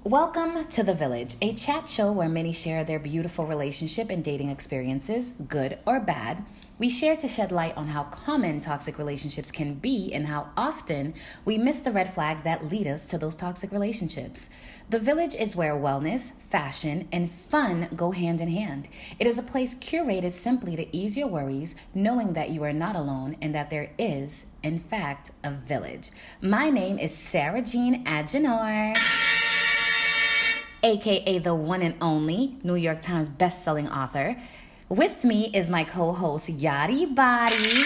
Welcome to The Village, a chat show where many share their beautiful relationship and dating experiences, good or bad. We share to shed light on how common toxic relationships can be and how often we miss the red flags that lead us to those toxic relationships. The Village is where wellness, fashion, and fun go hand in hand. It is a place curated simply to ease your worries, knowing that you are not alone and that there is, in fact, a village. My name is Sarah Jean Agenor, aka the one and only New York Times bestselling author. With me is my co-host, Yachty Body.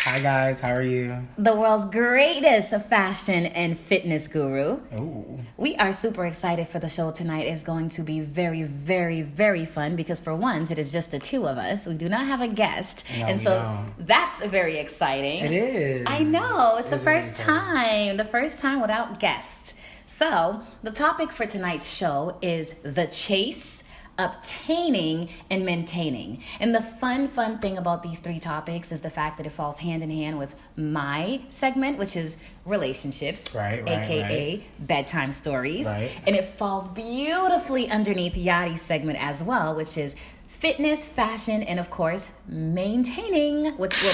Hi guys, how are you? The world's greatest fashion and fitness guru. Ooh. We are super excited for the show tonight. It's going to be very, very, very fun because for once, it is just the two of us. We do not have a guest. No, and so that's very exciting. It is. I know. It's the first time. The first time without guests. So the topic for tonight's show is the chase, obtaining, and maintaining. And the fun thing about these three topics is the fact that it falls hand in hand with my segment, which is relationships, aka bedtime stories. Right. And it falls beautifully underneath Yachty's segment as well, which is fitness, fashion, and of course, maintaining, which will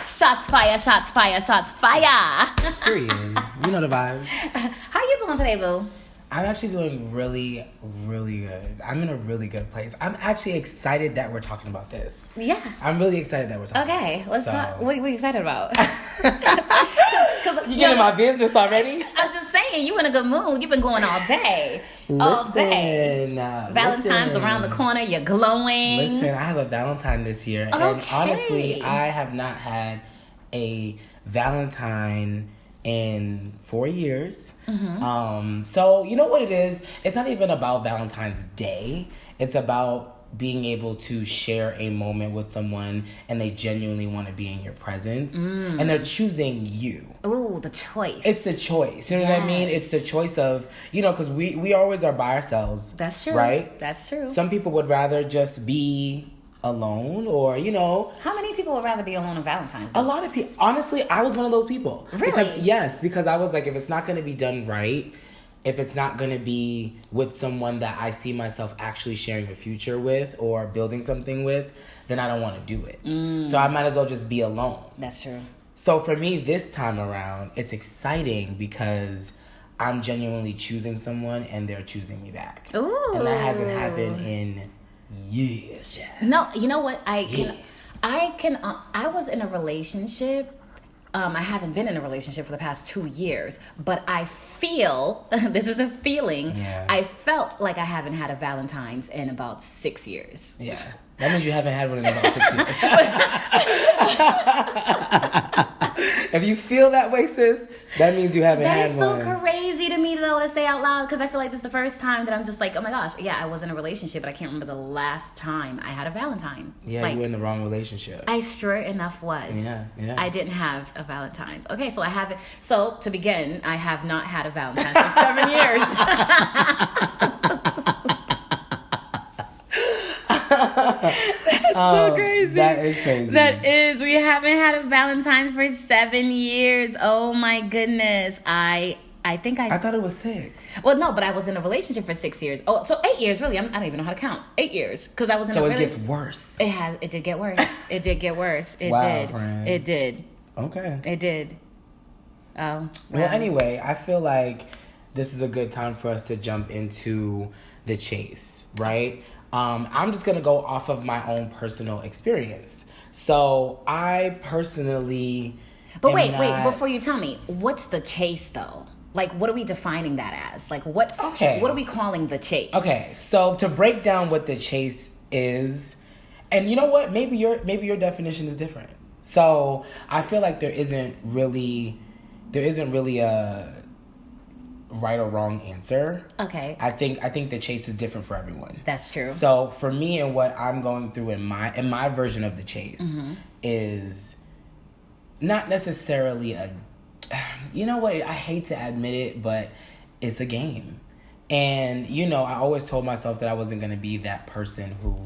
Shots fire, shots fire, shots fire. Period. You know the vibes. How you doing today, boo? I'm actually doing really, really good. I'm in a really good place. I'm actually excited that we're talking about this. Yeah. I'm really excited that we're talking about this. Okay, let's talk. What are you excited about? You getting my business already? I'm just saying, you in a good mood. You've been glowing all day. All day. Valentine's around the corner. You're glowing. Listen, I have a Valentine this year. Okay. And honestly, I have not had a Valentine in 4 years. Mm-hmm. So you know what it is? It's not even about Valentine's Day. It's about being able to share a moment with someone and they genuinely want to be in your presence and they're choosing you. Ooh, the choice. It's the choice. You know what I mean? It's the choice of, because we always are by ourselves. That's true. Right? That's true. Some people would rather just be alone or, How many people would rather be alone on Valentine's Day? A lot of people. Honestly, I was one of those people. Really? Because I was like, if it's not going to be done right, if it's not going to be with someone that I see myself actually sharing a future with or building something with, then I don't want to do it. So I might as well just be alone. That's true. So for me, this time around, it's exciting because I'm genuinely choosing someone and they're choosing me back. Ooh. And that hasn't happened in years yet. No, you know what? I was in a relationship. I haven't been in a relationship for the past 2 years, but I feel, this is a feeling, I felt like I haven't had a Valentine's in about 6 years. Yeah. That means you haven't had one in about 6 years. If you feel that way, sis, that means you haven't had one. That is so crazy to me, though, to say out loud, because I feel like this is the first time that I'm just like, oh my gosh, yeah, I was in a relationship, but I can't remember the last time I had a Valentine. Yeah, you were in the wrong relationship. I sure enough was. Yeah. I didn't have a Valentine's. Okay, so I haven't. So, to begin, I have not had a Valentine's for 7 years. That's so crazy. That is crazy. That is. We haven't had a Valentine for 7 years. Oh my goodness. I thought it was 6. Well, no, but I was in a relationship for 6 years. Oh, so 8 years, really. I don't even know how to count. 8 years. Because I was in so a it gets worse. It did get worse. It did get worse. It wow, did. Friend. It did. Okay. It did. Oh. Well, anyway, I feel like this is a good time for us to jump into the chase, right? I'm just going to go off of my own personal experience. So I personally... But wait, before you tell me, what's the chase though? Like, what are we defining that as? Like, what are we calling the chase? Okay, so to break down what the chase is, and you know what? Maybe your definition is different. So I feel like there isn't really a right or wrong answer. Okay. I think the chase is different for everyone. That's true. So for me and what I'm going through in my version of the chase is not necessarily you know what, I hate to admit it, but it's a game. And I always told myself that I wasn't going to be that person who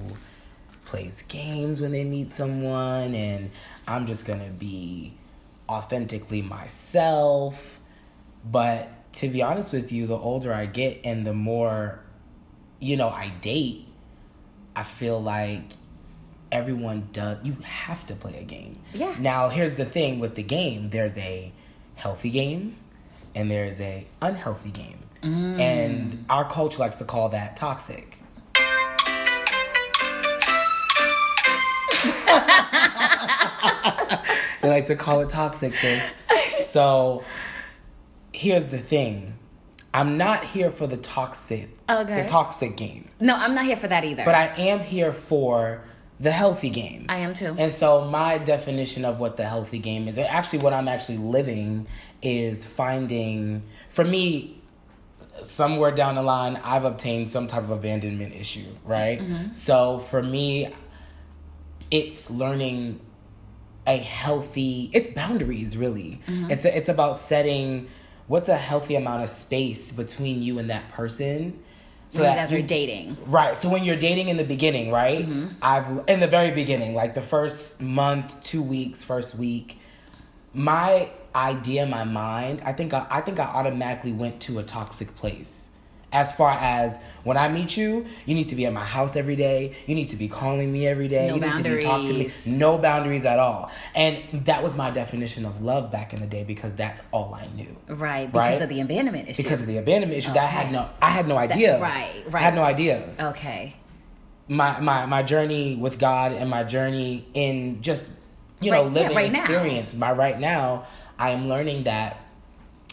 plays games when they meet someone and I'm just going to be authentically myself. But to be honest with you, the older I get and the more, I date, I feel like everyone does. You have to play a game. Yeah. Now, here's the thing with the game. There's a healthy game and there's a unhealthy game. And our culture likes to call that toxic. They like to call it toxic, sis. So, here's the thing. I'm not here for the toxic game. No, I'm not here for that either. But I am here for the healthy game. I am too. And so my definition of what the healthy game is, and actually what I'm actually living, is finding, for me, somewhere down the line, I've obtained some type of abandonment issue, right? Mm-hmm. So for me, it's learning it's boundaries, really. Mm-hmm. It's about setting what's a healthy amount of space between you and that person. So when you guys are dating. Right. So when you're dating in the beginning, right? Mm-hmm. In the very beginning, like the first month, 2 weeks, first week, my idea, my mind, I think I automatically went to a toxic place. As far as when I meet you, you need to be at my house every day. You need to be calling me every day. No you boundaries. need to be talking to me. No boundaries at all. And that was my definition of love back in the day because that's all I knew. Right. Because of the abandonment issue. Because of the abandonment issue that I had no idea. Right. I had no idea. Okay. My journey with God and my journey in just, living experience. Right now, I am learning that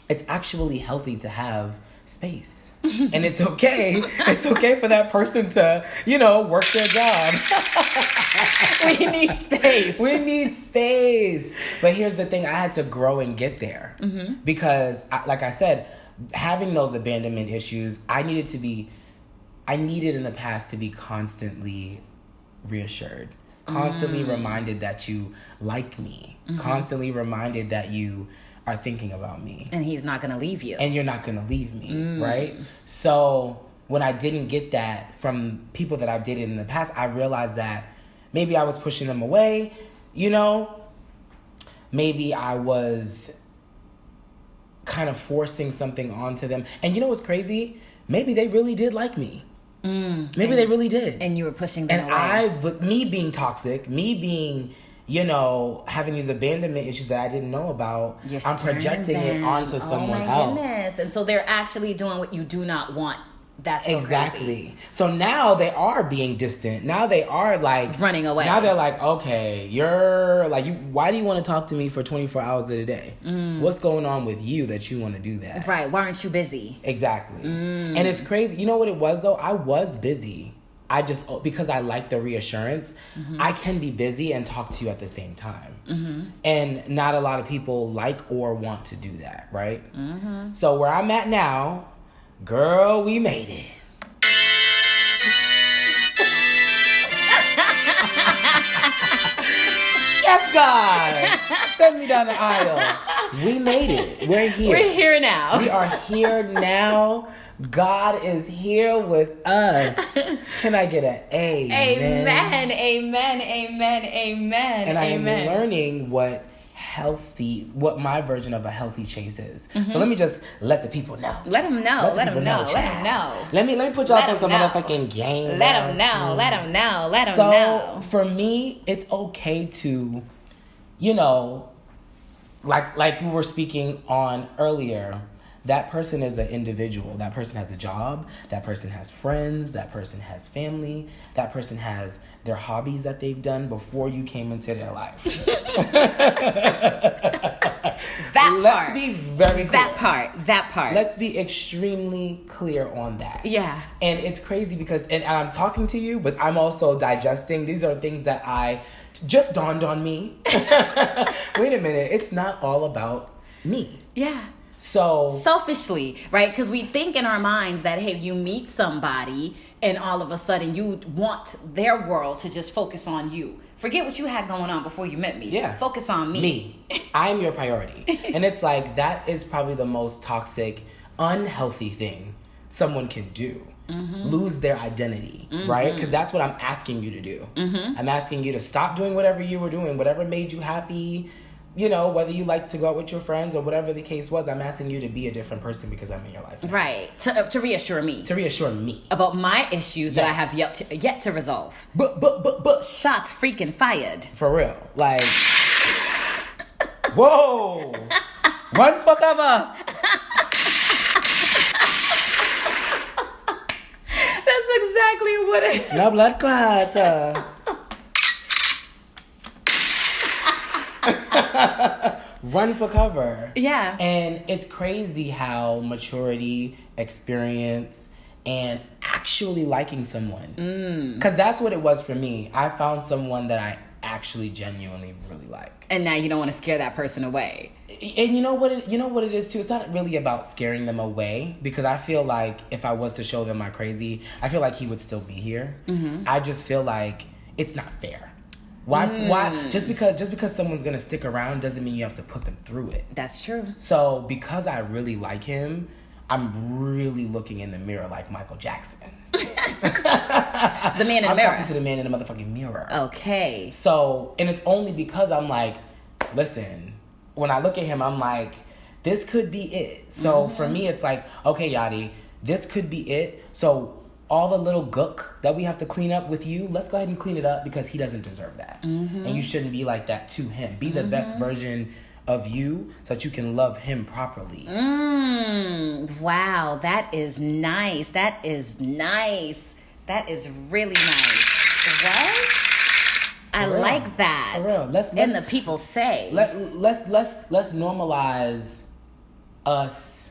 it's actually healthy to have space. And it's okay. It's okay for that person to, work their job. We need space. We need space. But here's the thing. I had to grow and get there. Mm-hmm. Because, like I said, having those abandonment issues, I needed in the past to be constantly reassured. Constantly reminded that you like me. Mm-hmm. Constantly reminded that you are thinking about me. And he's not going to leave you. And you're not going to leave me, right? So when I didn't get that from people that I've dated in the past, I realized that maybe I was pushing them away, Maybe I was kind of forcing something onto them. And you know what's crazy? Maybe they really did like me. Maybe they really did. And you were pushing them away. And me being toxic, me being... having these abandonment issues that I didn't know about, I'm projecting it onto someone else. Goodness. And so they're actually doing what you do not want. That's so exactly. Crazy. So now they are being distant. Now they are like running away. Now they're like, okay, you're like, why do you want to talk to me for 24 hours of the day? What's going on with you that you want to do that? Right. Why aren't you busy? Exactly. And it's crazy. You know what it was though? I was busy. Because I like the reassurance, I can be busy and talk to you at the same time. Mm-hmm. And not a lot of people like or want to do that, right? Mm-hmm. So where I'm at now, girl, we made it. Yes, God! Send me down the aisle. We made it. We're here. We're here now. We are here now. God is here with us. Can I get an amen? Amen, amen, amen, amen. And I am learning what my version of a healthy chase is. Mm-hmm. So let me just let the people know. Let them know. Let them know. Let me put y'all up on some motherfucking game. Let them know. Let them know. Let them know. So for me, it's okay to, like we were speaking on earlier, that person is an individual. That person has a job. That person has friends. That person has family. That person has their hobbies that they've done before you came into their life. Let's be very clear. That part. Let's be extremely clear on that. Yeah. And it's crazy because, and I'm talking to you, but I'm also digesting. These are things that just dawned on me. Wait a minute. It's not all about me. Yeah. So selfishly, right? Because we think in our minds that, hey, you meet somebody and all of a sudden you want their world to just focus on you. Forget what you had going on before you met me. Yeah. Focus on me. I'm your priority. And it's like, that is probably the most toxic, unhealthy thing someone can do. Mm-hmm. Lose their identity, right? Because that's what I'm asking you to do. Mm-hmm. I'm asking you to stop doing whatever you were doing, whatever made you happy, you know, whether you like to go out with your friends or whatever the case was, I'm asking you to be a different person because I'm in your life now. Right. To reassure me. To reassure me. About my issues that I have yet to resolve. But. Shots freaking fired. For real. Like, whoa. Run for cover. That's exactly what it is. No blood clot. Run for cover. Yeah. And it's crazy how maturity, experience, and actually liking someone. Because that's what it was for me. I found someone that I actually genuinely really like. And now you don't want to scare that person away. And you know what it is too? It's not really about scaring them away, because I feel like if I was to show them my crazy, I feel like he would still be here. Mm-hmm. I just feel like it's not fair. Why? Just because someone's gonna stick around doesn't mean you have to put them through it. That's true. So because I really like him, I'm really looking in the mirror like Michael Jackson. The man in the mirror. I'm talking to the man in the motherfucking mirror. Okay. So, and it's only because I'm like, listen, when I look at him, I'm like, this could be it. So for me, it's like, okay, Yachty, this could be it. So all the little gook that we have to clean up with you, let's go ahead and clean it up, because he doesn't deserve that. Mm-hmm. And you shouldn't be like that to him. Be the best version of you so that you can love him properly. Wow, that is nice. That is nice. That is really nice. What? I like that. For real. Let's and the people say. Let's normalize us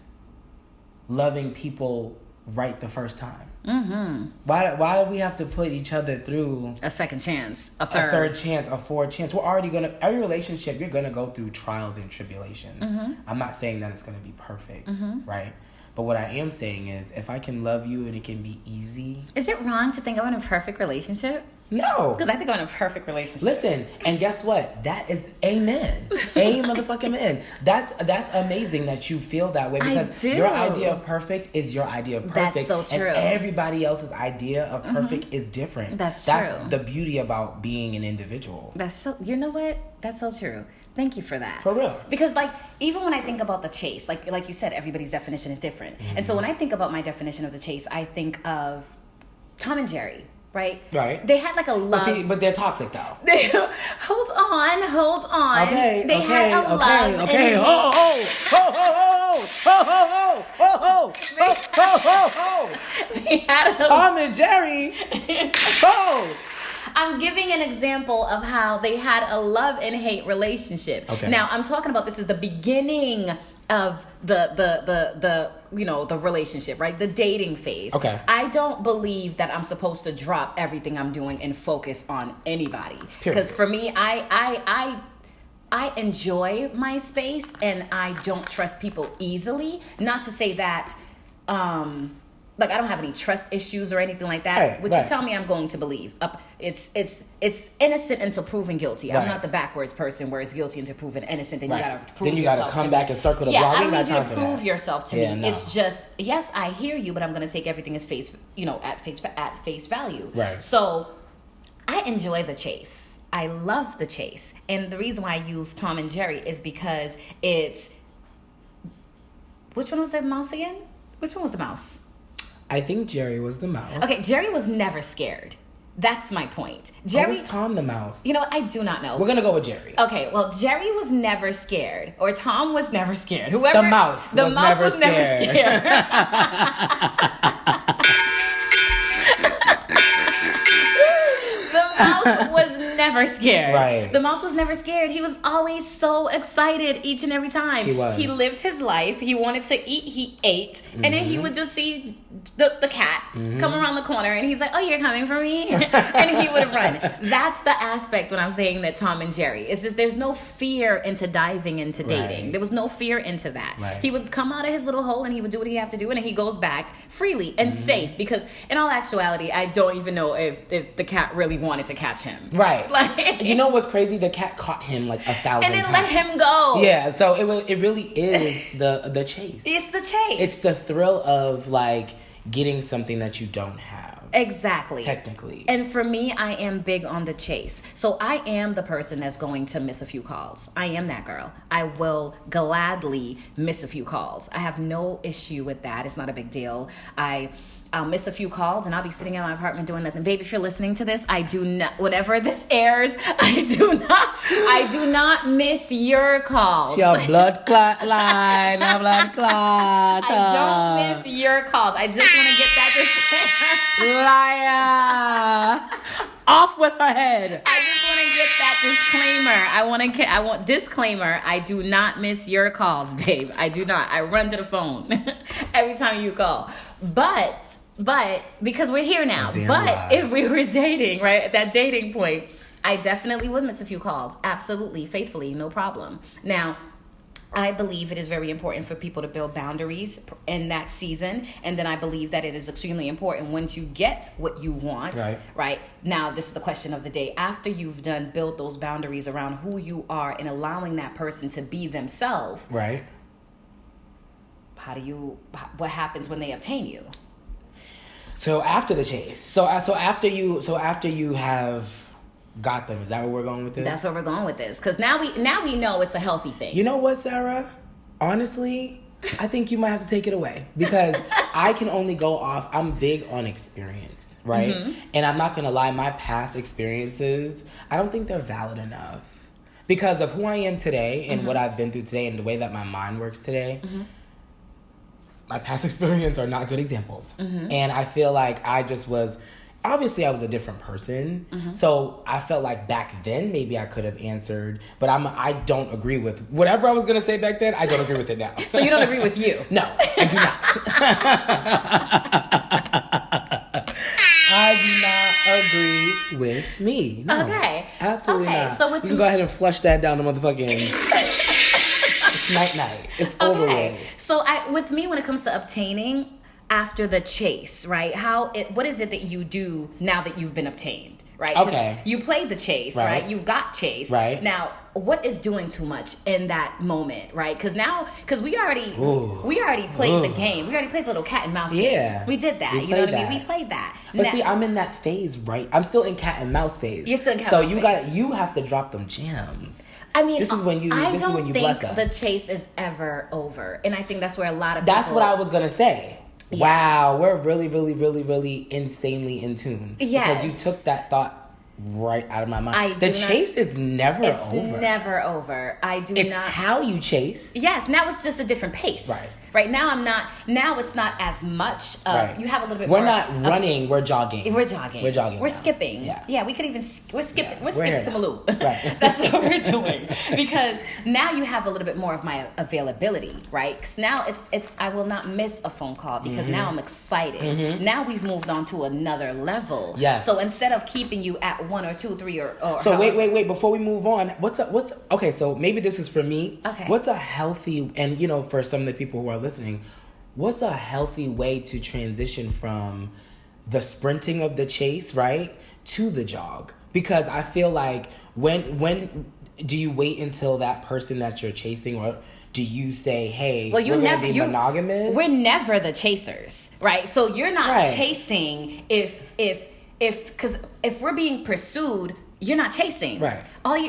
loving people right the first time. Mm-hmm. Why do we have to put each other through a second chance, a third chance, a fourth chance? We're already every relationship, you're gonna go through trials and tribulations. Mm-hmm. I'm not saying that it's gonna be perfect, right? But what I am saying is, if I can love you and it can be easy. Is it wrong to think I'm in a perfect relationship? No. Because I think I'm in a perfect relationship. Listen, and guess what? That is amen. A motherfucking man. That's amazing that you feel that way, because your idea of perfect is your idea of perfect. That's so true. And everybody else's idea of perfect is different. That's true. That's the beauty about being an individual. That's so, you know what? That's so true. Thank you for that. For real. Because, like, even when I think about the chase, like you said, everybody's definition is different. Mm-hmm. And so when I think about my definition of the chase, I think of Tom and Jerry, right? Right. They had like a love. But they're toxic, though. Hold on. Okay. They had a love. Okay. They had a Tom and Jerry. I'm giving an example of how they had a love and hate relationship. Okay. Now, I'm talking about this is the beginning of the the relationship, right? The dating phase. Okay. I don't believe that I'm supposed to drop everything I'm doing and focus on anybody. Because for me, I enjoy my space and I don't trust people easily. Not to say that like I don't have any trust issues or anything like that. Right, Which you tell me I'm going to believe. It's innocent until proven guilty. Right. I'm not the backwards person where it's guilty until proven innocent. Then you gotta prove yourself. Then you gotta come back and circle the block. I don't need you to prove yourself to me. No. It's just, yes, I hear you, but I'm gonna take everything as at face value. Right. So I enjoy the chase. I love the chase, and the reason why I use Tom and Jerry is because it's. Which one was the mouse again? Which one was the mouse? I think Jerry was the mouse. Okay, Jerry was never scared. That's my point. Jerry was Tom the mouse. You know what? I do not know. We're gonna go with Jerry. Okay, well, Jerry was never scared, or Tom was never scared. The mouse was never scared. The mouse was never scared. Right. The mouse was never scared. He was always so excited each and every time. He was. He lived his life. He wanted to eat. He ate. Mm-hmm. And then he would just see the cat come around the corner and he's like, oh, you're coming for me? And he would run. That's the aspect when I'm saying that Tom and Jerry. Is there's no fear into diving into dating. Right. There was no fear into that. Right. He would come out of his little hole and he would do what he have to do and then he goes back freely and safe, because in all actuality, I don't even know if the cat really wanted to catch him. Right. Like, you know what's crazy? The cat caught him like 1,000 times. And then let him go. Yeah, so it really is the chase. It's the chase. It's the thrill of like getting something that you don't have. Exactly. Technically. And for me, I am big on the chase. So I am the person that's going to miss a few calls. I am that girl. I will gladly miss a few calls. I have no issue with that. It's not a big deal. I'll miss a few calls and I'll be sitting in my apartment doing nothing. Baby, if you're listening to this, I do not, whatever this airs, I do not miss your calls. Your blood clot line, a blood clot. I don't miss your calls. I just want to get that Liar. Off with her head. I just want to get that disclaimer. I want disclaimer. I do not miss your calls, babe. I do not. I run to the phone every time you call. But because we're here now. But if we were dating, right, at that dating point, I definitely would miss a few calls. Absolutely, faithfully, no problem. Now, I believe it is very important for people to build boundaries in that season. And then I believe that it is extremely important once you get what you want. Right? Now, this is the question of the day. After you've built those boundaries around who you are and allowing that person to be themselves. Right. What happens when they obtain you? So after the chase. So after you have got them, is that where we're going with this? That's where we're going with this. Because now we know it's a healthy thing. You know what, Sarah? Honestly, I think you might have to take it away. Because I can only go off, I'm big on experience, right? Mm-hmm. And I'm not going to lie, my past experiences, I don't think they're valid enough. Because of who I am today and what I've been through today and the way that my mind works today, my past experience are not good examples. And I feel like I was a different person. So I felt like back then maybe I could have answered, but I don't agree with whatever I was going to say back then. I don't agree with it now. So you don't agree with you? No, I do not. I do not agree with me. No, okay. Absolutely not. So you can go ahead and flush that down the motherfucking... Night. It's over with. So with me, when it comes to obtaining after the chase, right? What is it that you do now that you've been obtained, right? Okay. You played the chase, right? You got chased. Right. Now, what is doing too much in that moment, right? Because we already played the game. We already played the little cat and mouse game. Yeah. We did that. You know what I mean? We played that. But see, I'm in that phase, right? I'm still in cat and mouse phase. You're still in cat and mouse phase. So you have to drop them gems. I mean, this is when you bless us. I don't think the chase is ever over. And I think that's where a lot of That's what I was going to say. Yeah. Wow, we're really, really, really, really insanely in tune. Yes. Because you took that thought right out of my mind. The chase is never over. It's never over. It's how you chase. Yes, now it's just a different pace. Right now it's not as much of, you have a little bit more. We're not running, we're jogging. We're jogging. We're skipping. Yeah, we could even we're skipping to Malou. Right. That's what we're doing. Because now you have a little bit more of my availability, right? Because now it's I will not miss a phone call because now I'm excited. Now we've moved on to another level. Yes. So instead of keeping you at 1 or 2, 3 or So wait, before we move on, okay, so maybe this is for me. Okay. What's a healthy, and for some of the people who are listening, what's a healthy way to transition from the sprinting of the chase, right, to the jog? Because I feel like when do you wait until that person that you're chasing, or do you say, hey, we're going to be monogamous? We're never the chasers, right? So you're not chasing because if we're being pursued, you're not chasing. Right.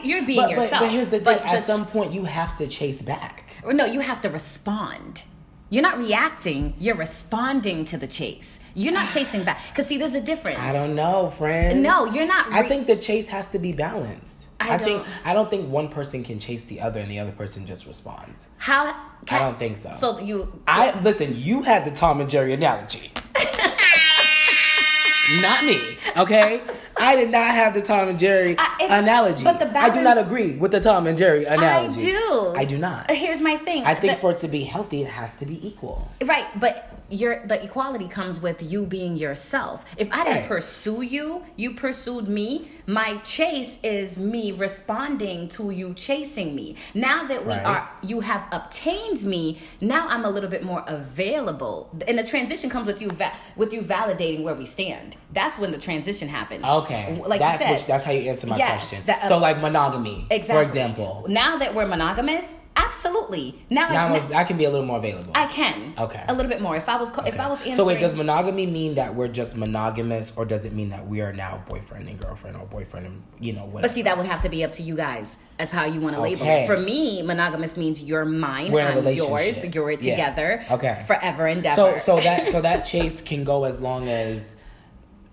You're being yourself. But here's the thing. At some point, you have to chase back. Or no, you have to respond. You're not reacting. You're responding to the chase. You're not chasing back. Because, see, there's a difference. I don't know, friend. No, you're not. I think the chase has to be balanced. I don't think one person can chase the other and the other person just responds. I don't think so. Listen, you had the Tom and Jerry analogy. Not me, okay? I did not have the Tom and Jerry analogy. But the balance, I do not agree with the Tom and Jerry analogy. I do not. Here's my thing. I think for it to be healthy, it has to be equal. Right, but the equality comes with you being yourself. If I didn't pursue you, you pursued me. My chase is me responding to you chasing me. Now that you have obtained me, now I'm a little bit more available. And the transition comes with you validating where we stand. That's when the transition happened. Okay, like you said, that's how you answer my question. So like monogamy, exactly. for example. Now that we're monogamous, Absolutely. Now I can be a little more available. I can. Okay. A little bit more. If I was answering. So wait, does monogamy mean that we're just monogamous, or does it mean that we are now boyfriend and girlfriend, or boyfriend and whatever? But see, that would have to be up to you guys as how you want to label it. For me, monogamous means you're mine, we're in a I'm relationship. yours, you're together, forever and ever. So that chase can go as long as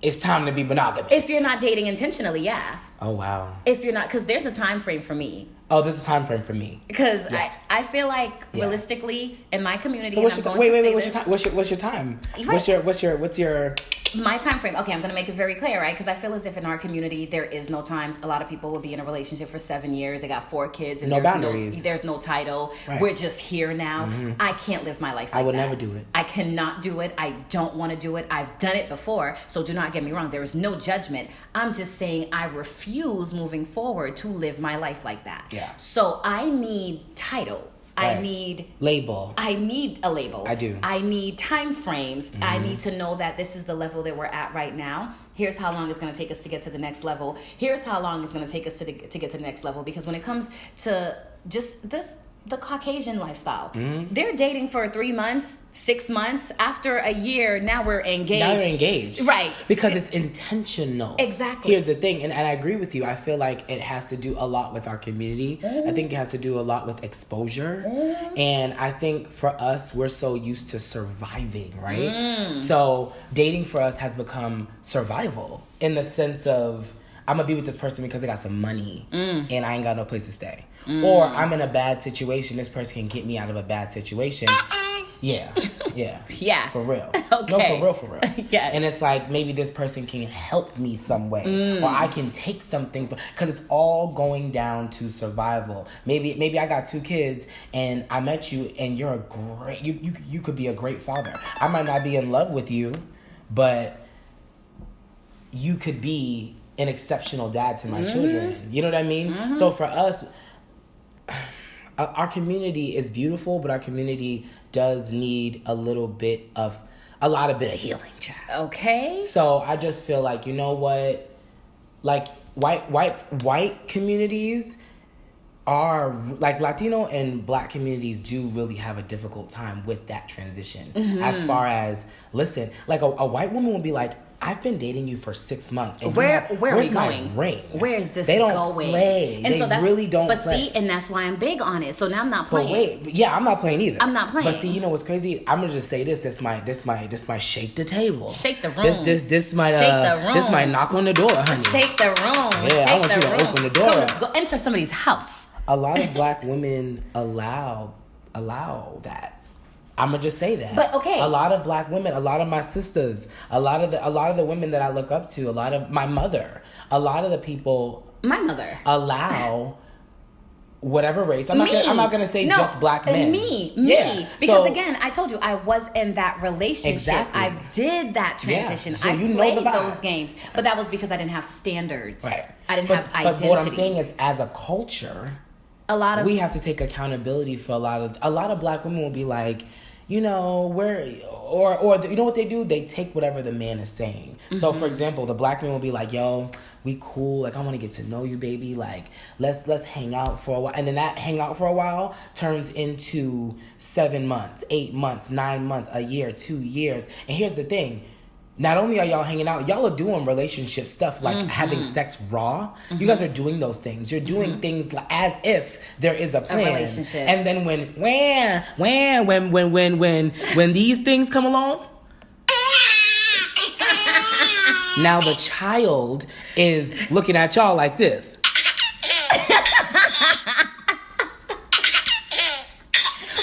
it's time to be monogamous. If you're not dating intentionally, yeah. Oh wow. If you're not, because there's a time frame for me. Oh, there's a time frame for me. Because I feel like realistically in my community, so what's your what's your time? Right. What's your my time frame? Okay, I'm gonna make it very clear, right? Because I feel as if in our community there is no time. A lot of people will be in a relationship for 7 years. They got 4 kids, and no boundaries. There's no title. Right. We're just here now. Mm-hmm. I can't live my life like that. I would never do it. I cannot do it. I don't want to do it. I've done it before, so do not get me wrong. There is no judgment. I'm just saying I refuse moving forward to live my life like that. Yeah. So I need title. Right. I need label. I need a label. I do. I need time frames. Mm-hmm. I need to know that this is the level that we're at right now. Here's how long it's going to take us to get to the next level. Here's how long it's going to take us to get to the next level. Because when it comes to just the Caucasian lifestyle, they're dating for 3 months, 6 months. After a year, now we're engaged. Now you're engaged. Right. Because it's intentional. Exactly. Here's the thing, and I agree with you. I feel like it has to do a lot with our community. I think it has to do a lot with exposure. And I think for us, we're so used to surviving, right? So dating for us has become survival in the sense of, I'm going to be with this person because they got some money and I ain't got no place to stay. Or I'm in a bad situation. This person can get me out of a bad situation. Yeah. Yeah. For real. Okay. No, for real. Yes. And it's like, maybe this person can help me some way. Or I can take something. Because it's all going down to survival. Maybe I got 2 kids and I met you and you're a great... You could be a great father. I might not be in love with you, but you could be an exceptional dad to my children. You know what I mean? So for us, our community is beautiful, but our community does need a lot bit of healing, child. Okay. So I just feel like, you know what? Like white communities are like Latino and Black communities do really have a difficult time with that transition. As far as, listen, like a white woman will be like, I've been dating you for 6 months. And where are we my going? Ring? Where is this they don't going? Play. And they so really don't but play. See, and that's why I'm big on it. So now I'm not playing. But wait, I'm not playing either. I'm not playing. But see, you know what's crazy? I'm gonna just say this. This might shake the table. Shake the room. This might shake the room. This might knock on the door, honey. Shake the room. Yeah, I want you to open the door. Let's go enter somebody's house. A lot of Black women allow that. I'm gonna just say that. But okay. A lot of Black women, a lot of my sisters, a lot of the women that I look up to, a lot of my mother, a lot of the people. My mother allow whatever race. I'm not gonna say just Black men. Me. Yeah. Because again, I told you I was in that relationship. Exactly. I did that transition. Yeah. So I you played know the vibe. those games, but that was because I didn't have standards. Right. I didn't have identity. But what I'm saying is, as a culture, we have to take accountability for a lot of Black women will be like, you know, you know what they do? They take whatever the man is saying. So, for example, the Black man will be like, yo, we cool. Like, I want to get to know you, baby. Like, let's hang out for a while. And then that hang out for a while turns into 7 months, 8 months, 9 months, a year, 2 years. And here's the thing. Not only are y'all hanging out, y'all are doing relationship stuff like having sex raw. You guys are doing those things. You're doing things like, as if there is a plan. A relationship. And then when these things come along, now the child is looking at y'all like this.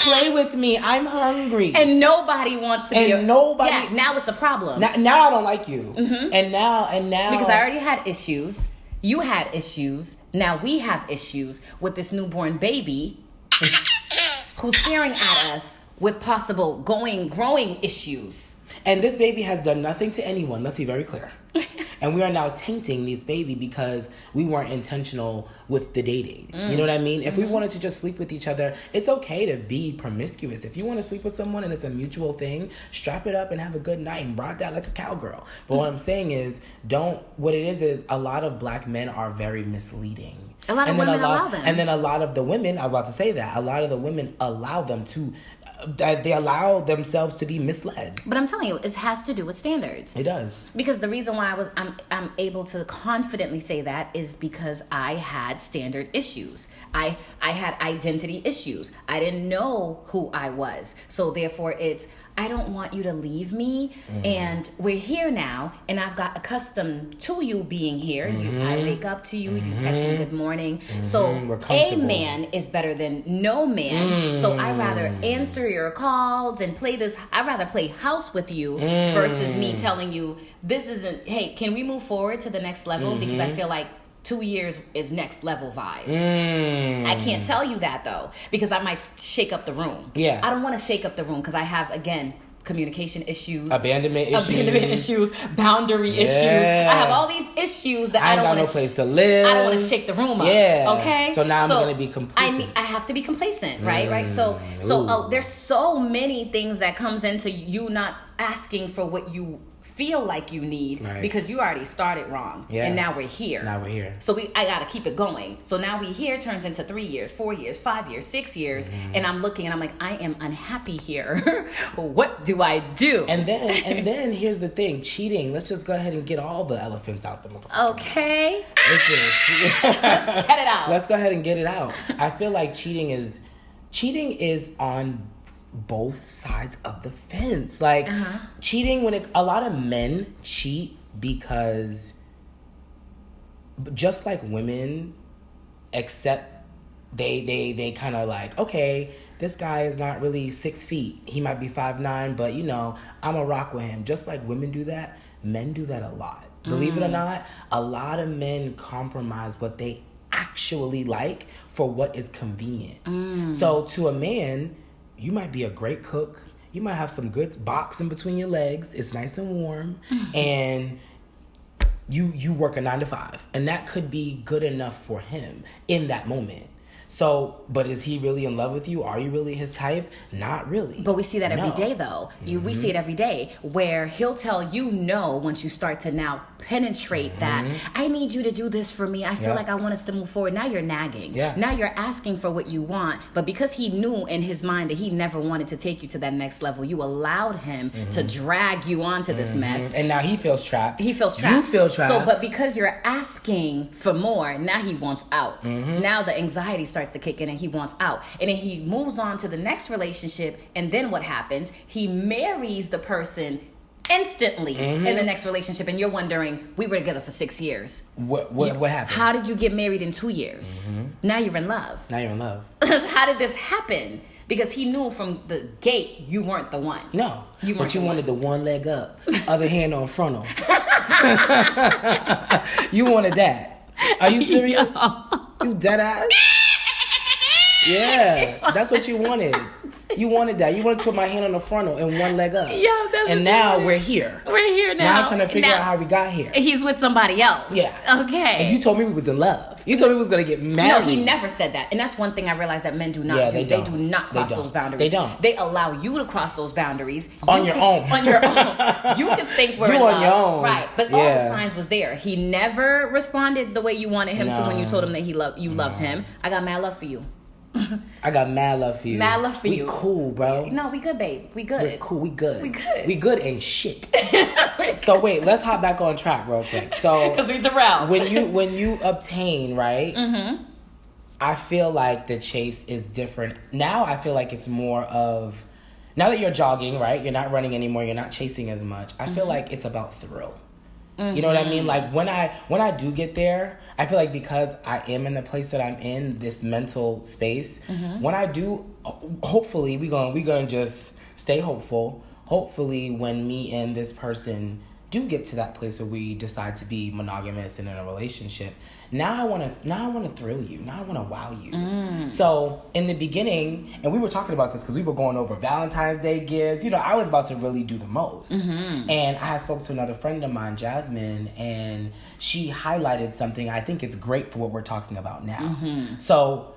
Play with me. I'm hungry. And nobody wants to be. And nobody. Yeah, now it's a problem. Now I don't like you. And now. Because I already had issues. You had issues. Now we have issues with this newborn baby who's staring at us with possible growing issues. And this baby has done nothing to anyone. Let's be very clear. And we are now tainting this baby because we weren't intentional with the dating. You know what I mean? If we wanted to just sleep with each other, it's okay to be promiscuous. If you want to sleep with someone and it's a mutual thing, strap it up and have a good night and rock out like a cowgirl. But what I'm saying is, what it is a lot of Black men are very misleading. A lot of women allow them. And then a lot of the women, I was about to say that, a lot of the women allow them to, they allow themselves to be misled. But I'm telling you, it has to do with standards. It does. Because the reason why I'm able to confidently say that is because I had standard issues. I had identity issues. I didn't know who I was. So therefore I don't want you to leave me, and we're here now, and I've got accustomed to you being here. I wake up to you, you text me good morning. So a man is better than no man. So I'd rather answer your calls and I'd rather play house with you versus me telling you this isn't, hey, can we move forward to the next level? Because I feel like 2 years is next level vibes. I can't tell you that though, because I might shake up the room. Yeah. I don't want to shake up the room because I have, again, communication issues, abandonment issues, boundary issues. I have all these issues that I don't want no place to live. I don't want to shake the room up. Yeah. Okay. So now I'm going to be complacent. I have to be complacent, right? Right. So there's so many things that comes into you not asking for what you feel like you need because you already started wrong. Yeah. And now we're here. So I got to keep it going. So now we here turns into 3 years, 4 years, 5 years, 6 years. And I'm looking and I'm like, I am unhappy here. What do I do? And then here's the thing. Cheating. Let's just go ahead and get all the elephants out the motherfucker. Okay. Let's get it out. Let's go ahead and get it out. I feel like cheating is on both sides of the fence. Like cheating, a lot of men cheat because just like women accept, they kind of like, okay, this guy is not really 6 feet, he might be 5'9", but I'm a rock with him. Just like women do that, men do that a lot. Believe it or not, a lot of men compromise what they actually like for what is convenient. So to a man, you might be a great cook. You might have some good boxing between your legs. It's nice and warm. And you work a 9 to 5. And that could be good enough for him in that moment. So, but is he really in love with you? Are you really his type? Not really. But we see that every day, though. We see it every day, where he'll tell you no once you start to now penetrate that. I need you to do this for me. I feel like I want us to move forward. Now you're nagging. Yeah. Now you're asking for what you want. But because he knew in his mind that he never wanted to take you to that next level, you allowed him to drag you onto this mess. And now he feels trapped. You feel trapped. So, but because you're asking for more, now he wants out. Now the anxiety starts to kick in and he wants out. And then he moves on to the next relationship, and then what happens? He marries the person instantly in the next relationship, and you're wondering, we were together for 6 years. What happened? How did you get married in 2 years? Now you're in love. How did this happen? Because he knew from the gate you weren't the one. No. But you wanted the one leg up, other hand on frontal. You wanted that. Are you serious? You dead ass? Yeah, that's what you wanted. You wanted that. You wanted to put my hand on the frontal and one leg up. Yeah, that's and now we're here. We're here now. Now I'm trying to figure out how we got here. He's with somebody else. Yeah. Okay. And you told me we was in love. You told me we was going to get married. No, he never said that. And that's one thing I realized that men do not do. They do not cross those boundaries. They don't. They allow you to cross those boundaries. On your own. On your own. You can think we're in love. On your own. Right. But all the signs was there. He never responded the way you wanted him to when you told him that you loved him. I got mad love for you. I got mad love for you. Mad love for you. We cool, bro. No, we good, babe. We good. We're cool. We good. We good and shit. So wait, let's hop back on track real quick. So because we derailed. when you obtain, right? I feel like the chase is different. Now I feel like it's more of, now that you're jogging, right? You're not running anymore. You're not chasing as much. I feel like it's about thrill. You know what I mean? Like when I do get there, I feel like because I am in the place that I'm in, this mental space, when I do, hopefully we gonna just stay hopeful. Hopefully when me and this person do get to that place where we decide to be monogamous and in a relationship, now I want to thrill you. Now I want to wow you. So in the beginning, and we were talking about this because we were going over Valentine's Day gifts. I was about to really do the most. And I spoke to another friend of mine, Jasmine, and she highlighted something. I think it's great for what we're talking about now. So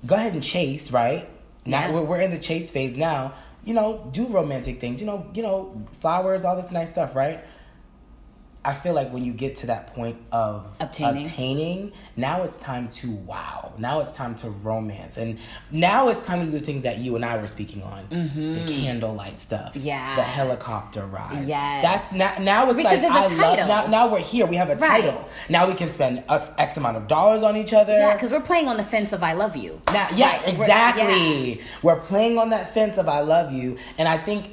go ahead and chase, right? Now we're in the chase phase now. Do romantic things. Flowers, all this nice stuff, right? I feel like when you get to that point of obtaining, now it's time to wow. Now it's time to romance. And now it's time to do the things that you and I were speaking on. Mm-hmm. The candlelight stuff. Yeah. The helicopter rides. Yes. That's now it's because like, there's a title. Now we're here. We have a title. Now we can spend X amount of dollars on each other. Yeah, because we're playing on the fence of I love you. Now, yeah, right. Exactly. We're playing on that fence of I love you. And I think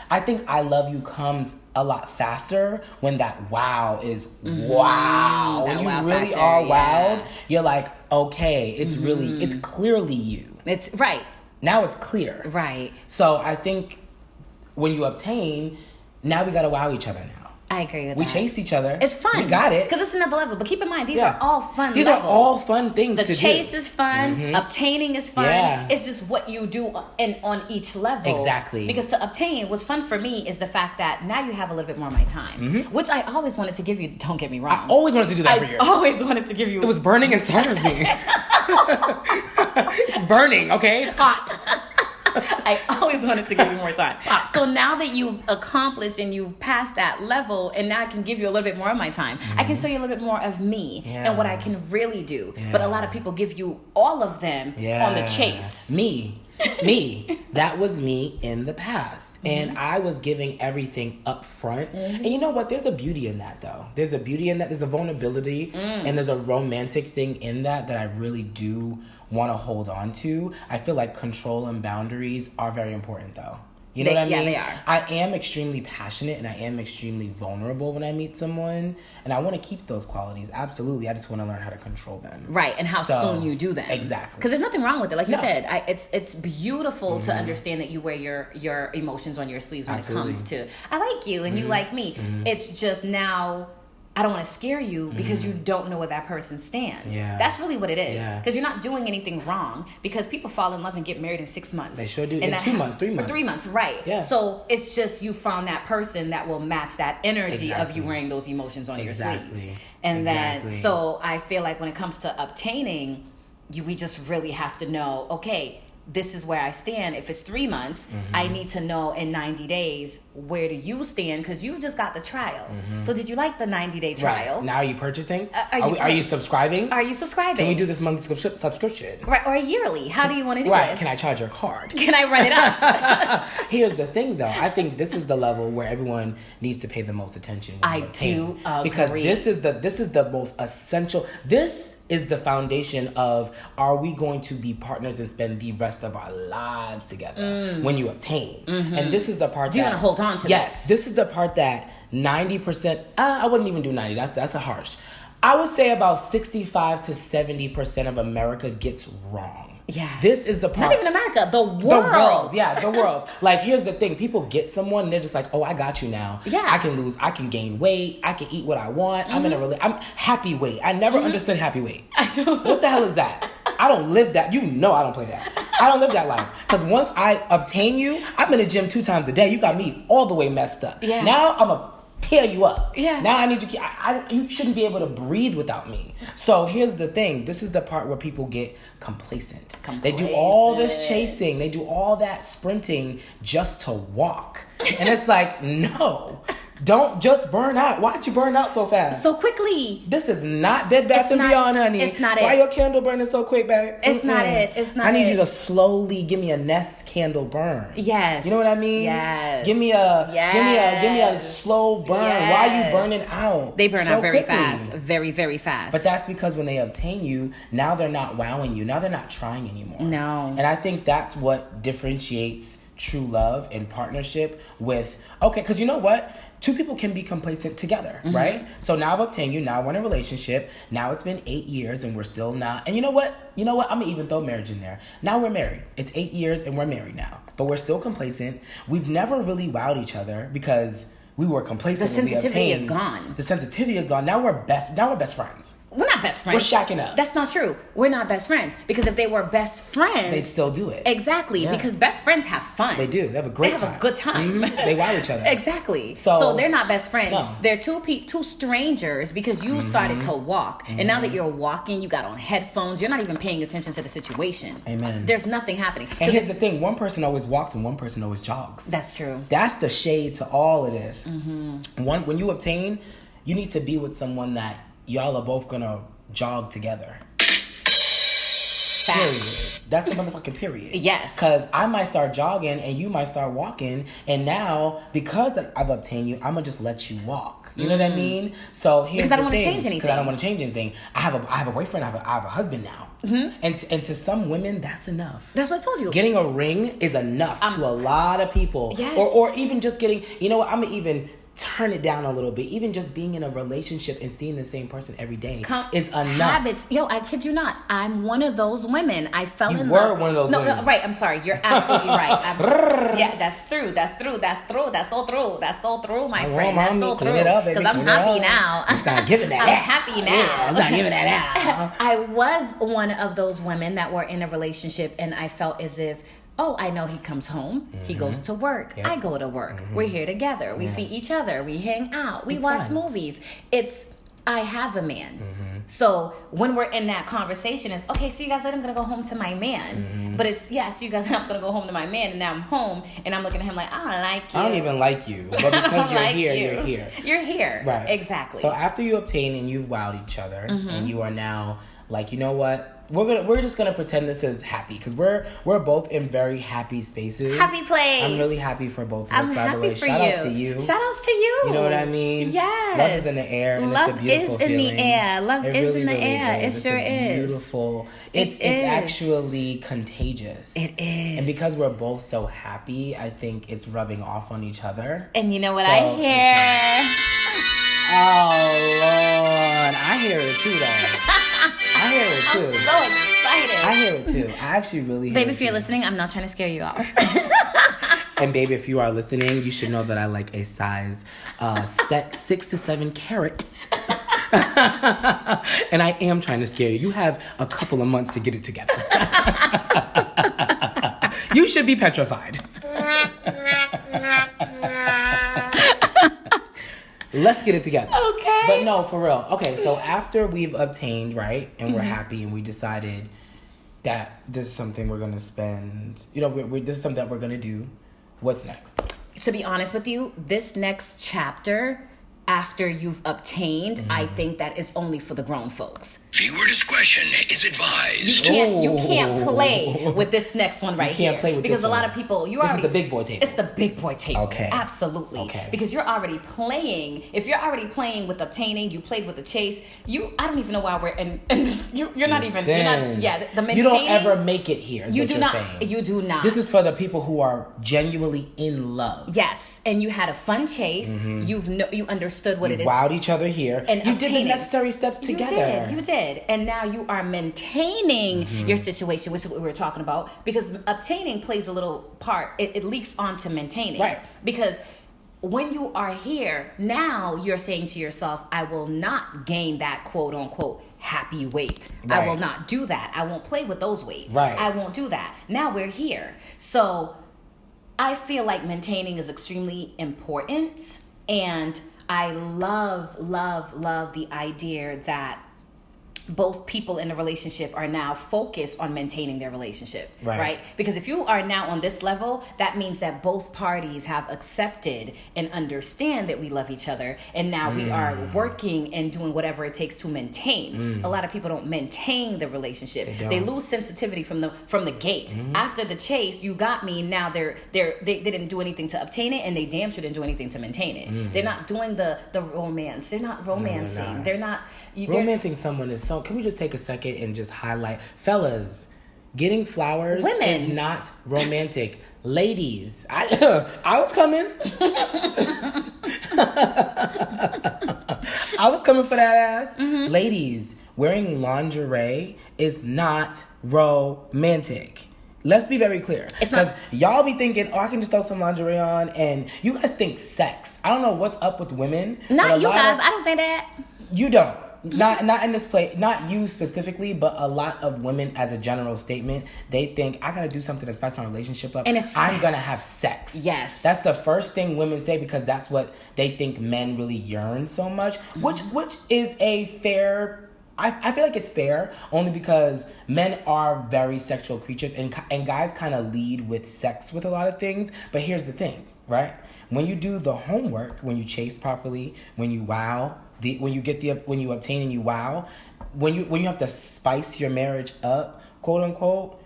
I think I love you comes a lot faster when that wow is wow. When you really factor, are wowed, you're like, okay, it's really, it's clearly you. It's right. Now it's clear. Right. So I think when you obtain, now we got to wow each other now. I agree with that. We chased each other. It's fun. We got it. Because it's another level. But keep in mind, these are all fun These levels. are all fun things to do. The chase is fun. Mm-hmm. Obtaining is fun. Yeah. It's just what you do on each level. Exactly. Because to obtain, what's fun for me is the fact that now you have a little bit more of my time. Which I always wanted to give you. Don't get me wrong. I always wanted to do that for you. I always wanted to give you. It was burning inside of me. It's burning, okay? It's hot. I always wanted to give you more time. So now that you've accomplished and you've passed that level, and now I can give you a little bit more of my time. I can show you a little bit more of me and what I can really do. But a lot of people give you all of them on the chase. Me. That was me in the past. And I was giving everything up front. And you know what? There's a beauty in that, though. There's a beauty in that. There's a vulnerability. And there's a romantic thing in that I really do want to hold on to. I feel like control and boundaries are very important, though. You know what I mean? Yeah, they are. I am extremely passionate and I am extremely vulnerable when I meet someone. And I want to keep those qualities. Absolutely. I just want to learn how to control them. Right. And how soon you do them. Exactly. Because there's nothing wrong with it. Like you said, it's beautiful to understand that you wear your emotions on your sleeves when it comes to, I like you and you like me. It's just now, I don't want to scare you because you don't know where that person stands. Yeah. That's really what it is. Because you're not doing anything wrong, because people fall in love and get married in 6 months. They sure do. In 2 months, 3 months. Or 3 months, right. Yeah. So it's just you found that person that will match that energy of you wearing those emotions on your sleeves. And then, so I feel like when it comes to obtaining, we just really have to know, okay, this is where I stand. If it's 3 months, I need to know in 90 days, where do you stand? Because you just got the trial. So did you like the 90-day trial? Right. Now are you purchasing? Are you subscribing? Are you subscribing? Can we do this monthly subscription? Right, or yearly? How do you want to do this? Can I charge your card? Can I run it up? Here's the thing, though. I think this is the level where everyone needs to pay the most attention. I do agree. Because this is the most essential. This is the foundation of, are we going to be partners and spend the rest of our lives together when you obtain? And this is the part do you want to hold on to yes, this is the part that 90%, I wouldn't even do 90, that's a harsh. I would say about 65 to 70% of America gets wrong. Yeah. This is the part. Not even America, the world. The world, yeah, the world. Like, here's the thing. People get someone and they're just like, oh, I got you now. Yeah. I can gain weight. I can eat what I want. I'm happy weight. I never understood happy weight. What the hell is that? I don't live that. You know I don't play that. I don't live that life. Because once I obtain you, I'm in the gym 2 times a day. You got me all the way messed up. Yeah. Now I'm a tear you up. Yeah. Now I need you. You shouldn't be able to breathe without me. So here's the thing. This is the part where people get complacent. They do all this chasing. They do all that sprinting just to walk. And it's like, no. Don't just burn out. Why'd you burn out so fast? So quickly. This is not Bed Bath & Beyond, honey. It's not Why your candle burning so quick, babe? It's not it. It's not it. I need you to slowly give me a Nest candle burn. Yes. You know what I mean? Yes. Give me a slow burn. Yes. Why are you burning out? They burn so out very quickly? fast. Very, very fast. But that's because when they obtain you, now they're not wowing you. Now they're not trying anymore. No. And I think that's what differentiates true love and partnership with, okay, because you know what? 2 people can be complacent together, right? So now I've obtained you. Now we're in a relationship. Now it's been 8 years and we're still not. And you know what? I'm going to even throw marriage in there. Now we're married. It's 8 years and we're married now. But we're still complacent. We've never really wowed each other because we were complacent. The sensitivity is gone. The sensitivity is gone. Now we're best friends. We're not best friends. We're shacking up. That's not true. We're not best friends. Because if they were best friends... They'd still do it. Exactly. Yeah. Because best friends have fun. They do. They have a great time. They have a good time. They wow each other. Exactly. So they're not best friends. No. They're two strangers because you started to walk. And now that you're walking, you got on headphones. You're not even paying attention to the situation. Amen. There's nothing happening. And here's the thing. One person always walks and one person always jogs. That's true. That's the shade to all of this. When you obtain, you need to be with someone that y'all are both going to jog together. Period. That's the motherfucking period. Yes. Because I might start jogging and you might start walking, and now because I've obtained you, I'm gonna just let you walk. You know what I mean? So here's because I don't the want to thing. change anything. Because I don't want to change anything. I have a boyfriend. I have a husband now. And to some women, that's enough. That's what I told you. Getting a ring is enough to a lot of people. Yes. Or even just getting. You know what? I'm gonna even turn it down a little bit. Even just being in a relationship and seeing the same person every day is enough. Habits. Yo, I kid you not. I'm one of those women. I fell in love. You were one of those women. No, right. I'm sorry. You're absolutely right. Yeah, that's true. That's so true. That's so true, my friend. That's so true. Because I'm happy now. It's not giving that. I'm happy now. Yeah, it's not giving that out. I was one of those women that were in a relationship and I felt as if, oh, I know he comes home. He goes to work. Yep. I go to work. We're here together. We see each other. We hang out. We watch movies. I have a man. So when we're in that conversation, it's, okay, see you guys later, I'm going to go home to my man. But it's, yeah, see you guys, I'm going to go home to my man. And now I'm home and I'm looking at him like, I don't like you. I don't even like you. But because you're here, you're here. You're here. Right. Exactly. So after you obtain and you've wowed each other and you are now like, you know what? We're just gonna pretend this is happy because we're both in very happy spaces. Happy place. I'm really happy for both of us. By the way, shout out to you. Shout outs to you. You know what I mean? Yes. Love is in the air, and love it's a beautiful feeling. Love is in the air. Love is in the air. It sure is. Beautiful. It's actually contagious. It is. And because we're both so happy, I think it's rubbing off on each other. And you know what I hear? Oh Lord, I hear it too, though. I hear it too. I'm so excited. I hear it too. I actually really hear Baby, it if you're too. listening, I'm not trying to scare you off. And baby, if you are listening, you should know that I like a size 6 to 7 carat. And I am trying to scare you. You have a couple of months to get it together. You should be petrified. Let's get it together. Okay. But no, for real. Okay, so after we've obtained, right, and we're happy and we decided that this is something we're going to spend, you know, this is something that we're going to do, what's next? To be honest with you, this next chapter, after you've obtained, I think that is only for the grown folks. Viewer discretion is advised. You can't play with this next one right here. You can't play with because this a lot one. of people, This is the big boy table. It's the big boy table. Okay. Absolutely. Okay. Because you're already playing. If you're already playing with obtaining, you played with the chase. I don't even know why we're in this. You're not even. You're not. Yeah. The maintaining. You don't ever make it here. You do not. You do not. This is for the people who are genuinely in love. Yes, and you had a fun chase. You understood what it is. Wowed each other here, and you did the necessary steps together. You did, and now you are maintaining your situation, which is what we were talking about. Because obtaining plays a little part. It leaks onto maintaining, right? Because when you are here, now you're saying to yourself, I will not gain that quote unquote happy weight. Right. I will not do that. I won't play with those weight. Right. I won't do that. Now we're here. So I feel like maintaining is extremely important. And I love the idea that both people in a relationship are now focused on maintaining their relationship, right? Because if you are now on this level, that means that both parties have accepted and understand that we love each other, and now we are working and doing whatever it takes to maintain. A lot of people don't maintain the relationship. They lose sensitivity from the gate. After the chase, you got me. Now they didn't do anything to obtain it, and they damn sure didn't do anything to maintain it. They're not doing the romance. They're not romancing. They're not romancing someone is so. Can we just take a second and just highlight, fellas, getting flowers is not romantic. Ladies, I was coming. I was coming for that ass. Ladies, wearing lingerie is not romantic. Let's be very clear. Because y'all be thinking, I can just throw some lingerie on, and you guys think sex. I don't know what's up with women. Not you guys. I don't think that. You don't. not in this play, not you specifically, but a lot of women as a general statement, they think I gotta do something to spice my relationship up. And it's I'm sex. gonna have sex. Yes. That's the first thing women say because that's what they think men really yearn so much, which is a fair. I feel like it's fair only because men are very sexual creatures and guys kind of lead with sex with a lot of things. But here's the thing, right? When you do the homework, when you chase properly, when you wow, when you obtain and you wow, when you have to spice your marriage up, quote unquote,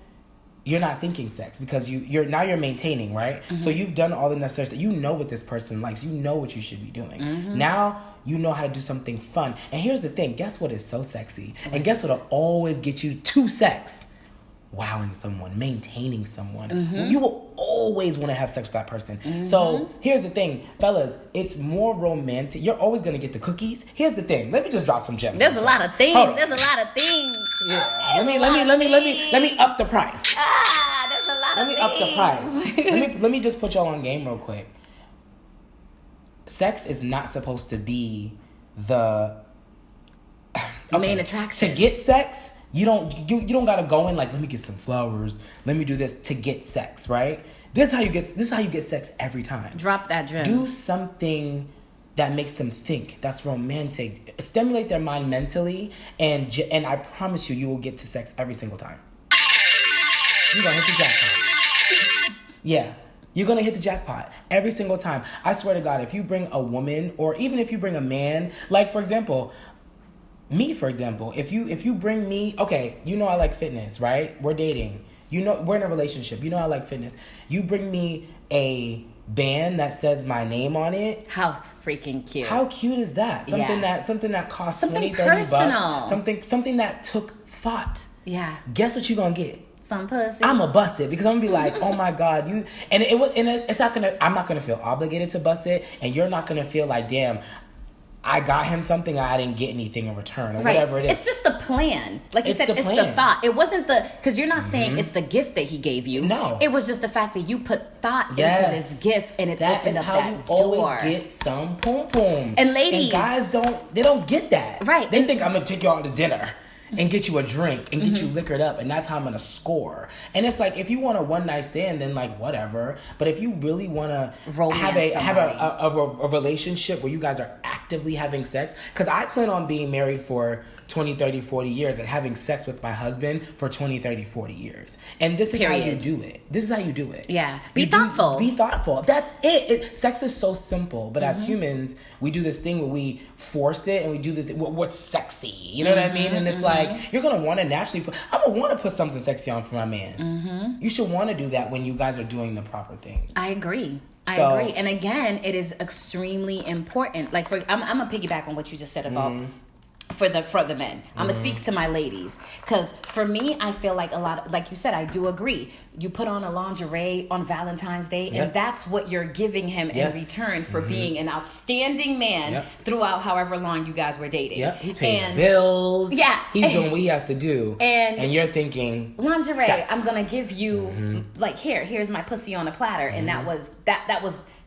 you're not thinking sex because you're maintaining, right? So you've done all the necessary stuff. You know what this person likes. You know what you should be doing. Now you know how to do something fun. And here's the thing. Guess what is so sexy? And guess what'll always get you to sex? Wowing someone, maintaining someone. You will always want to have sex with that person. So here's the thing, fellas, it's more romantic. You're always going to get the cookies. Here's the thing. Let me just drop some gems. There's a lot of things. Hold on. There's a lot of things. Yeah. Let me up the price. There's a lot Let me up the price. Let me just put y'all on game real quick. Sex is not supposed to be the main attraction. To get sex, you don't gotta go in like, let me get some flowers, let me do this to get sex, right? This is how you get sex every time. Drop that gem. Do something that makes them think, that's romantic. Stimulate their mind mentally, and I promise you will get to sex every single time. You're gonna hit the jackpot. Yeah. You're going to hit the jackpot every single time. I swear to God, if you bring a woman or even if you bring a man, like for example, me for example, if you bring me, okay, you know I like fitness, right? We're dating. You know we're in a relationship. You know I like fitness. You bring me a band that says my name on it. How freaking cute. How cute is that? Something that costs something 20, 30 personal. bucks. Something that took thought. Yeah. Guess what you're going to get? Some pussy. I'm gonna bust it because I'm gonna be like, oh my God, you, and it's not gonna, I'm not gonna feel obligated to bust it, and you're not gonna feel like, damn, I got him something, I didn't get anything in return, or whatever it is. It's just the plan. Like you said, it's the plan. thought. It wasn't because you're not saying it's the gift that he gave you. No. It was just the fact that you put thought into this gift and it opened up that door. That is how you always get some poom poom. And ladies. And guys don't get that. Right. They think I'm gonna take you out to dinner and get you a drink and get you liquored up, and that's how I'm gonna score. And it's like, if you want a one night stand, then like whatever. But if you really want to have a relationship where you guys are actively having sex, because I plan on being married for 20, 30, 40 years and having sex with my husband for 20, 30, 40 years. And this is how you do it. This is how you do it. Yeah. Be thoughtful. Be thoughtful. That's it. Sex is so simple, but as humans, we do this thing where we force it and we do what's sexy. You know what I mean? And it's like, you're going to want to naturally I'm going to want to put something sexy on for my man. You should want to do that when you guys are doing the proper things. I agree. I agree. And again, it is extremely important. Like I'm going to piggyback on what you just said about for the men. I'm gonna speak to my ladies, because for me, I feel like a lot of, like you said, I do agree. You put on a lingerie on Valentine's Day, and that's what you're giving him in return for being an outstanding man throughout however long you guys were dating. He's paying bills. He's doing what he has to do, and you're thinking lingerie. Sex. I'm gonna give you like here's my pussy on a platter, and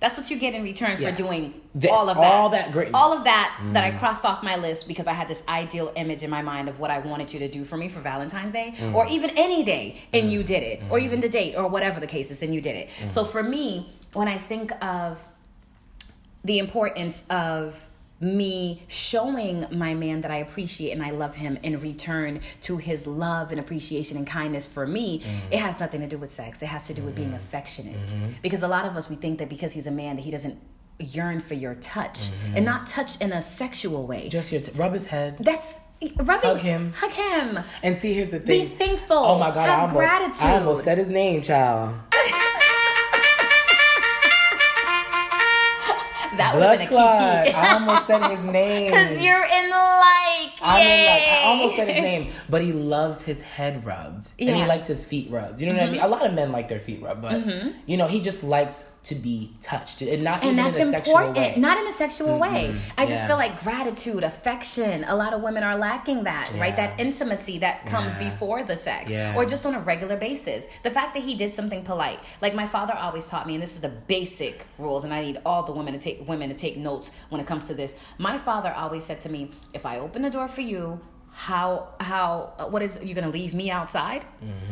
that's what you get in return for doing all of that greatness. All of that that I crossed off my list because I had this ideal image in my mind of what I wanted you to do for me for Valentine's Day, or even any day, and you did it, or even the date, or whatever the case is, and you did it. So for me, when I think of the importance of me showing my man that I appreciate and I love him in return to his love and appreciation and kindness for me, it has nothing to do with sex. It has to do with being affectionate. Because a lot of us, we think that because he's a man that he doesn't yearn for your touch, and not touch in a sexual way. Just rub his head. That's rubbing. Hug him. And see, here's the thing. Be thankful. Oh my God! Have gratitude. I almost said his name, child. That would have been a kiki. I almost said his name. Because you're in like. I almost said his name, but he loves his head rubbed, and he likes his feet rubbed. You know what I mean? A lot of men like their feet rubbed, but you know, he just likes to be touched, and not and even that's in a sexual important. way. Not in a sexual way. I just Yeah. feel like gratitude, affection. A lot of women are lacking that, right? Yeah. That intimacy that comes Yeah. before the sex, Yeah. or just on a regular basis. The fact that he did something polite, like my father always taught me, and this is the basic rules, and I need all the women to take notes when it comes to this. My father always said to me, "If I open the door for you, what is, you gonna leave me outside?"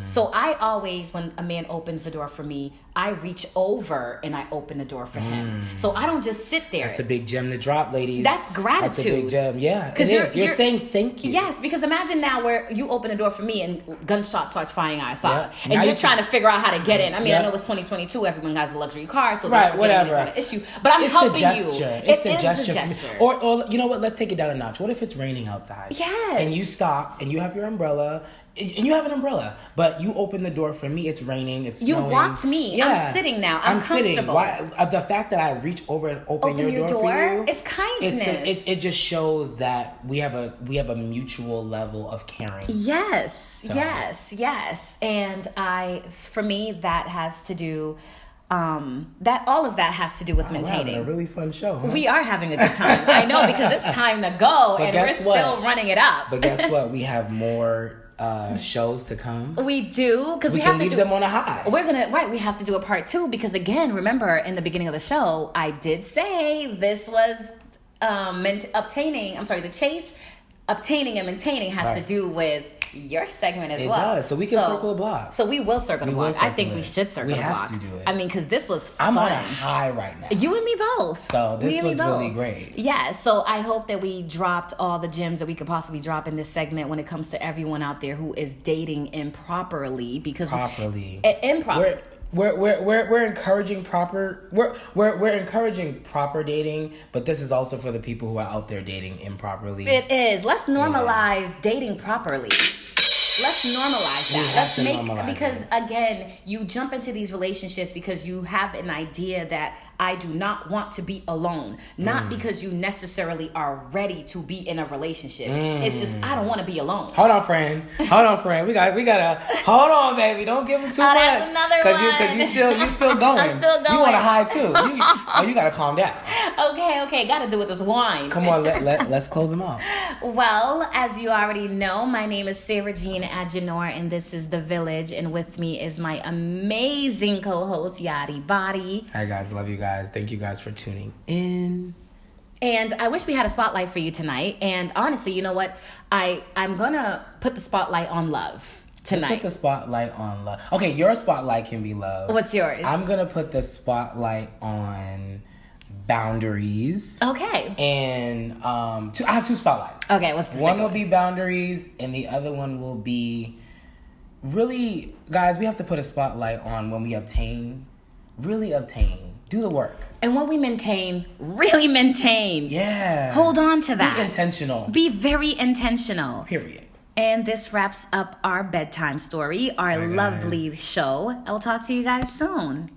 So I always, when a man opens the door for me, I reach over and I open the door for him. So I don't just sit there. That's a big gem to drop, ladies. That's gratitude. That's a big gem. Yeah, it 'Cause is. You're saying thank you. Yes, because imagine now where you open the door for me and gunshot starts firing outside, Yeah. and Now you're you trying to figure out how to get in. I mean, Yeah. I know it's 2022; everyone has a luxury car, so Right, therefore whatever. getting in is not an issue. But I'm It's helping the gesture. you. It's It the is gesture. the for me. gesture. Or you know what? Let's take it down a notch. What if it's raining outside? Yes. And you stop and you have your umbrella. And you have an umbrella, but you open the door for me. It's raining. It's You snowing. walked me. I'm sitting now. I'm sitting. comfortable. The fact that I reach over and open your door for you, it's kindness. it just shows that we have a mutual level of caring. Yes, yes. And for me, that has to do, all of that has to do with We're maintaining. having a really fun show. Huh? We are having a good time. I know, because it's time to go, But and we're guess what? still running it up. But guess what? We have more shows to come. We do, because we can have to leave do them on a high. we have to do a part 2, because again, remember in the beginning of the show, I did say this was obtaining and maintaining has to do with your segment as well. It does. So we can circle the block. So we will circle the block. I think we should circle the block. We have to do it. I mean, because this was fun. I'm on a high right now. You and me both. So this Me and me was both. really great. Yeah, so I hope that we dropped all the gems that we could possibly drop in this segment when it comes to everyone out there who is dating improperly, because improper. We're encouraging proper we're encouraging proper dating, but this is also for the people who are out there dating improperly. It is. Let's normalize dating properly. Let's normalize that. Let's make, because again, you jump into these relationships because you have an idea that I do not want to be alone. Not because you necessarily are ready to be in a relationship. It's just, I don't want to be alone. Hold on, friend. We gotta hold on, baby. Don't give them too much. That's another one. Cause you still going. I'm still going. You on a high too. You gotta calm down. Okay. Gotta do with this wine. Come on, let's close them out. Well, as you already know, my name is Sarah Jean Agenor, and this is The Village, and with me is my amazing co-host, Yadi Body. Hi guys, love you guys. Thank you guys for tuning in. And I wish we had a spotlight for you tonight. And honestly, you know what? I'm gonna put the spotlight on love tonight. Let's put the spotlight on love. Okay, your spotlight can be love. What's yours? I'm gonna put the spotlight on boundaries. Okay. And I have 2 spotlights. Okay, what's the one? second Will be boundaries, and the other one will be really, guys, we have to put a spotlight on when we obtain. Really obtain. Do the work. And when we maintain, really maintain. Yeah. Hold on to that. Be intentional. Be very intentional. Period. And this wraps up our bedtime story, our lovely show. I'll talk to you guys soon.